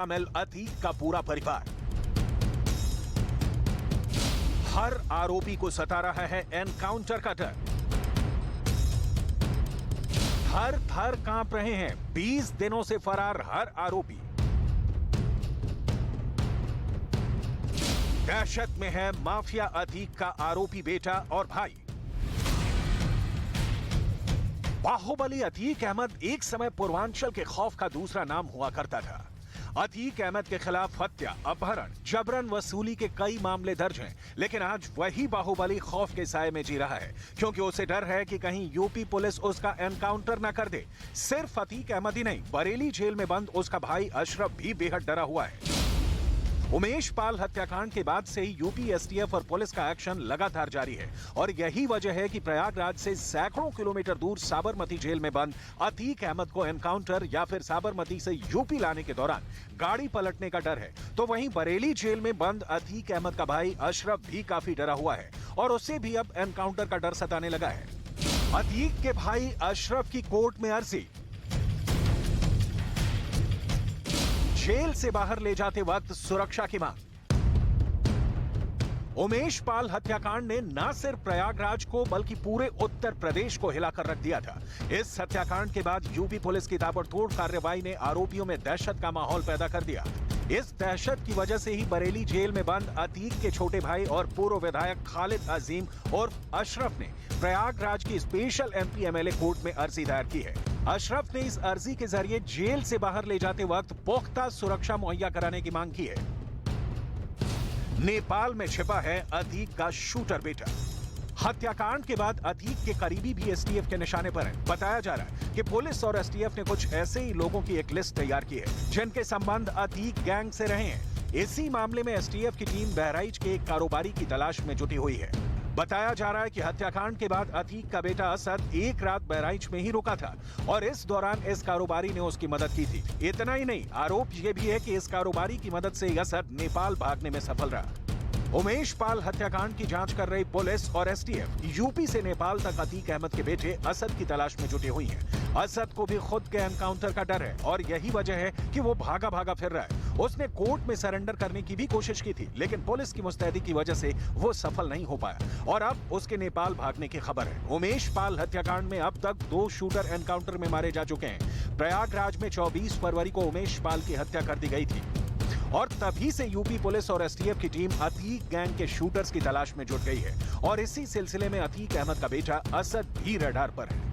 शामिल अतीक का पूरा परिवार। हर आरोपी को सता रहा है एनकाउंटर का डर। थर थर कांप रहे हैं 20 दिनों से फरार हर आरोपी। दहशत में है माफिया अतीक का आरोपी बेटा और भाई। बाहुबली अतीक अहमद एक समय पूर्वांचल के खौफ का दूसरा नाम हुआ करता था। अतीक अहमद के खिलाफ हत्या, अपहरण, जबरन वसूली के कई मामले दर्ज हैं, लेकिन आज वही बाहुबली खौफ के साए में जी रहा है, क्योंकि उसे डर है कि कहीं यूपी पुलिस उसका एनकाउंटर न कर दे। सिर्फ अतीक अहमद ही नहीं, बरेली जेल में बंद उसका भाई अशरफ भी बेहद डरा हुआ है। उमेश पाल हत्याकांड के बाद से ही यूपी एसटीएफ और पुलिस का एक्शन लगातार जारी है और यही वजह है कि प्रयागराज से सैकड़ों किलोमीटर दूर साबरमती जेल में बंद अतीक अहमद को एनकाउंटर या फिर साबरमती से यूपी लाने के दौरान गाड़ी पलटने का डर है। तो वहीं बरेली जेल में बंद अतीक अहमद का भाई अशरफ भी काफी डरा हुआ है और उसे भी अब एनकाउंटर का डर सताने लगा है। अतीक के भाई अशरफ की कोर्ट में अर्जी। जेल से बाहर ले जाते वक्त सुरक्षा की मांग। उमेश पाल हत्याकांड ने न सिर्फ प्रयागराज को बल्कि पूरे उत्तर प्रदेश को हिलाकर रख दिया था। इस हत्याकांड के बाद यूपी पुलिस की ताबड़तोड़ कार्रवाई ने आरोपियों में दहशत का माहौल पैदा कर दिया। इस दहशत की वजह से ही बरेली जेल में बंद अतीक के छोटे भाई और पूर्व विधायक खालिद अजीम और अशरफ ने प्रयागराज की स्पेशल एमपी एमएलए कोर्ट में अर्जी दायर की है। अशरफ ने इस अर्जी के जरिए जेल से बाहर ले जाते वक्त पुख्ता सुरक्षा मुहैया कराने की मांग की है। नेपाल में छिपा है अतीक का शूटर बेटा। हत्याकांड के बाद अतीक के करीबी भी एसटीएफ के निशाने पर हैं। बताया जा रहा है कि पुलिस और एसटीएफ ने कुछ ऐसे ही लोगों की एक लिस्ट तैयार की है जिनके संबंध अतीक गैंग से रहे हैं। इसी मामले में एसटीएफ की टीम बहराइच के एक कारोबारी की तलाश में जुटी हुई है। बताया जा रहा है कि हत्याकांड के बाद अतीक का बेटा असद एक रात बहराइच में ही रुका था और इस दौरान इस कारोबारी ने उसकी मदद की थी। इतना ही नहीं, आरोप यह भी है कि इस कारोबारी की मदद से असद नेपाल भागने में सफल रहा। उमेश पाल हत्याकांड की जांच कर रही पुलिस और एसटीएफ यूपी से नेपाल तक अतीक अहमद के बेटे असद की तलाश में जुटी हुई है। असद को भी खुद के एनकाउंटर का डर है और यही वजह है कि वो भागा भागा फिर रहा है। उसने कोर्ट में सरेंडर करने की भी कोशिश की थी, लेकिन पुलिस की मुस्तैदी की वजह से वो सफल नहीं हो पाया और अब उसके नेपाल भागने की खबर है। उमेश पाल हत्याकांड में अब तक 2 शूटर एनकाउंटर में मारे जा चुके हैं। प्रयागराज में 24 फरवरी को उमेश पाल की हत्या कर दी गई थी और तभी से यूपी पुलिस और एसटीएफ की टीम अतीक गैंग के शूटर्स की तलाश में जुट गई है और इसी सिलसिले में अतीक अहमद का बेटा असद भी रडार पर है।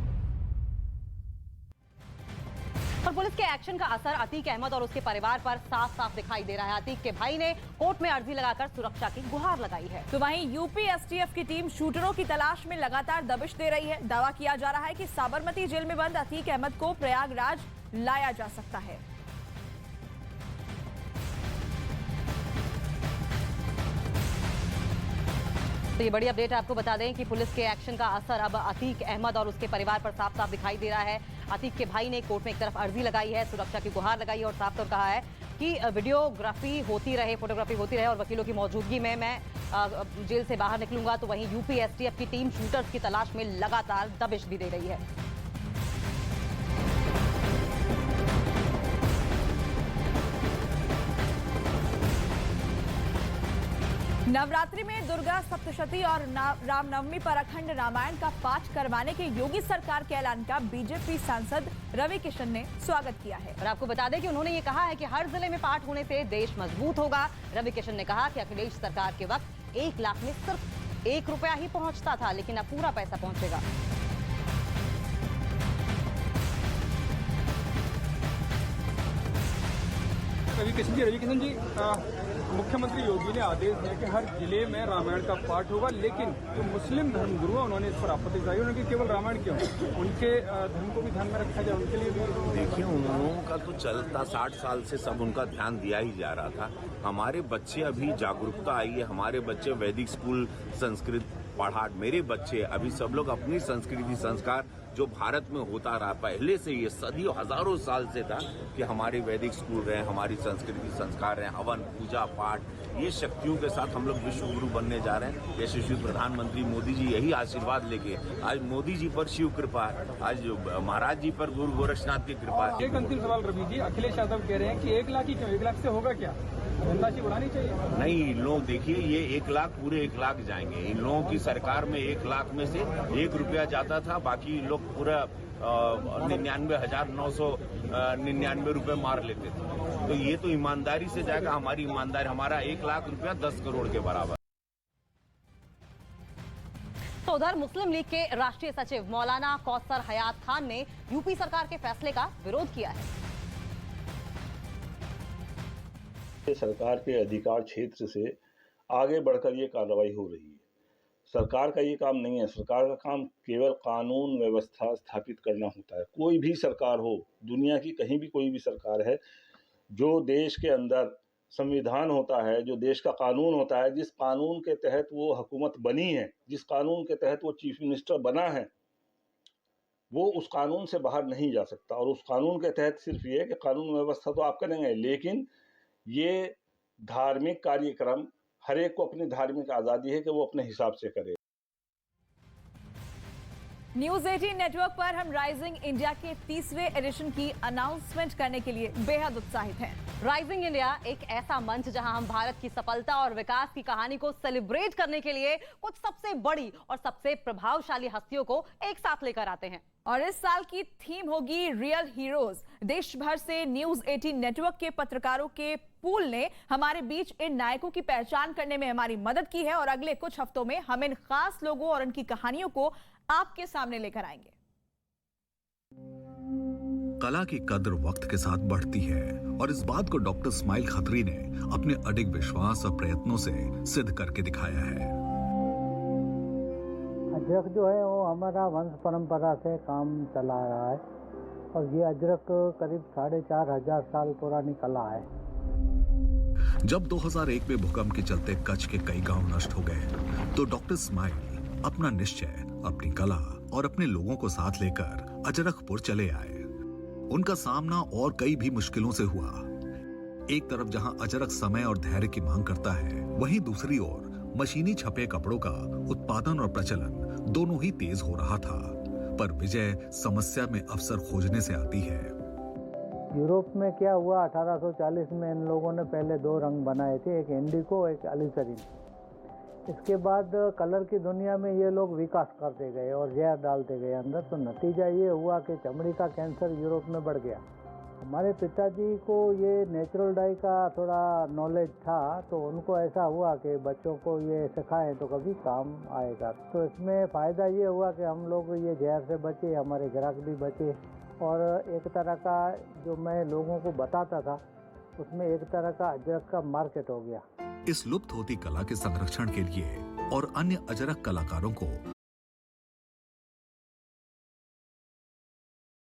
और पुलिस के एक्शन का असर अतीक अहमद और उसके परिवार पर साफ साफ दिखाई दे रहा है। अतीक के भाई ने कोर्ट में अर्जी लगाकर सुरक्षा की गुहार लगाई है। तो वहीं यूपी एसटीएफ की टीम शूटरों की तलाश में लगातार दबिश दे रही है। दावा किया जा रहा है कि साबरमती जेल में बंद अतीक अहमद को प्रयागराज लाया जा सकता है। तो ये बड़ी अपडेट आपको बता दें कि पुलिस के एक्शन का असर अब अतीक अहमद और उसके परिवार पर साफ साफ दिखाई दे रहा है। अतीक के भाई ने कोर्ट में एक तरफ अर्जी लगाई है, सुरक्षा की गुहार लगाई है और साफ तौर कहा है कि वीडियोग्राफी होती रहे, फोटोग्राफी होती रहे और वकीलों की मौजूदगी में मैं जेल से बाहर निकलूंगा। तो वहीं यूपी एसटीएफ की टीम शूटर्स की तलाश में लगातार दबिश भी दे रही है। नवरात्रि में दुर्गा सप्तशती और रामनवमी पर अखंड रामायण का पाठ करवाने के योगी सरकार के ऐलान का बीजेपी सांसद रवि किशन ने स्वागत किया है। और आपको बता दें कि उन्होंने ये कहा है कि हर जिले में पाठ होने से देश मजबूत होगा। रवि किशन ने कहा कि अखिलेश सरकार के वक्त 1 लाख में सिर्फ 1 रुपया ही पहुंचता था, लेकिन अब पूरा पैसा पहुंचेगा। रवि किशन जी, मुख्यमंत्री योगी ने आदेश दिया कि हर जिले में रामायण का पाठ होगा, लेकिन जो मुस्लिम धर्मगुरु हैं उन्होंने इस पर आपत्ति जताई। उन्होंने केवल रामायण क्यों, उनके धर्म को भी ध्यान में रखा जाए, उनके लिए भी। देखिए, उन लोगों का तो चलता 60 साल से सब उनका ध्यान दिया ही जा रहा था। हमारे बच्चे अभी जागरूकता आई है, हमारे बच्चे वैदिक स्कूल संस्कृत पढ़ा, मेरे बच्चे अभी सब लोग अपनी संस्कृति संस्कार जो भारत में होता रहा पहले से, ये सदियों हजारों साल से था कि हमारे वैदिक स्कूल रहे, हमारी संस्कृति संस्कार रहे, हवन पूजा पाठ, ये शक्तियों के साथ हम लोग विश्व गुरु बनने जा रहे हैं। यशस्वी प्रधानमंत्री मोदी जी यही आशीर्वाद लेके, आज मोदी जी पर शिव कृपा है, आज महाराज जी पर गुरु गोरक्षनाथ की कृपा है। एक अंतिम सवाल रवि जी, अखिलेश यादव कह रहे हैं कि 1 लाख ही क्यों, 1 लाख से होगा क्या, धनराशि बढ़ानी चाहिए? नहीं, इन लोग देखिए, ये 1 लाख पूरे 1 लाख जाएंगे। इन लोगों की सरकार में 1 लाख में से 1 रुपया जाता था, बाकी लोग पूरा 99,999 रुपए मार लेते थे। तो ये तो ईमानदारी से जाएगा, हमारी ईमानदारी, हमारा 1 लाख रुपया 10 करोड़ के बराबर। तो उधर मुस्लिम लीग के राष्ट्रीय सचिव मौलाना कौसर हयात खान ने यूपी सरकार के फैसले का विरोध किया है। सरकार के अधिकार क्षेत्र से आगे बढ़कर ये कार्रवाई हो रही है। सरकार का ये काम नहीं है। सरकार का काम केवल कानून व्यवस्था स्थापित करना होता है। कोई भी सरकार हो, दुनिया की कहीं भी कोई भी सरकार है, जो देश के अंदर संविधान होता है, जो देश का कानून होता है, जिस कानून के तहत वो हुकूमत बनी है, जिस कानून के तहत वो चीफ मिनिस्टर बना है, वो उस कानून से बाहर नहीं जा सकता। और उस कानून के तहत सिर्फ ये है कि कानून व्यवस्था तो आप करेंगे, लेकिन ये धार्मिक कार्यक्रम, हर एक को अपनी धार्मिक आज़ादी है कि वो अपने हिसाब से करे। न्यूज 18 नेटवर्क पर हम राइजिंग इंडिया के 30वें एडिशन की अनाउंसमेंट करने के लिए बेहद उत्साहित हैं। राइजिंग इंडिया एक ऐसा मंच जहां हम भारत की सफलता और विकास की कहानी को सेलिब्रेट करने के लिए कुछ सबसे बड़ी और सबसे प्रभावशाली हस्तियों को एक साथ लेकर आते हैं। और इस साल की थीम होगी रियल हीरोज। देश भर से न्यूज 18 नेटवर्क के पत्रकारों के पूल ने हमारे बीच इन नायकों की पहचान करने में हमारी मदद की है और अगले कुछ हफ्तों में हम इन खास लोगों और उनकी कहानियों को आपके सामने लेकर आएंगे। कला की कद्र वक्त के साथ बढ़ती है और इस बात को डॉक्टर इस्माइल खत्री ने अपने अडिग विश्वास और प्रयत्नों से सिद्ध करके दिखाया है। अजरक जो है वो हमारा वंश परंपरा से काम चला रहा है और ये अजरक करीब 4,500 साल पुरानी कला है। जब 2001 में भूकंप के चलते कच्छ के कई गांव नष्ट हो गए तो डॉक्टर इस्माइल अपना निश्चय, अपनी कला और अपने लोगों को साथ लेकर अजरकपुर चले आए। उनका सामना और कई भी मुश्किलों से हुआ। एक तरफ जहां अजरक समय और धैर्य की मांग करता है, वहीं दूसरी ओर मशीनी छपे कपड़ों का उत्पादन और प्रचलन दोनों ही तेज हो रहा था। पर विजय समस्या में अवसर खोजने से आती है। यूरोप में क्या हुआ, 1840 में इन लोगों ने पहले 2 रंग बनाए थे, एक इंडिको, एक अलीसरीन। इसके बाद कलर की दुनिया में ये लोग विकास करते गए और जहर डालते गए अंदर, तो नतीजा ये हुआ कि चमड़ी का कैंसर यूरोप में बढ़ गया। हमारे पिताजी को ये नेचुरल डाई का थोड़ा नॉलेज था, तो उनको ऐसा हुआ कि बच्चों को ये सिखाएं तो कभी काम आएगा। तो इसमें फ़ायदा ये हुआ कि हम लोग ये जहर से बचे, हमारे ग्राहक भी बचे और एक तरह का जो मैं लोगों को बताता था उसमें एक तरह का अजरक का मार्केट हो गया। इस लुप्त होती कला के संरक्षण के लिए और अन्य अजरक कलाकारों को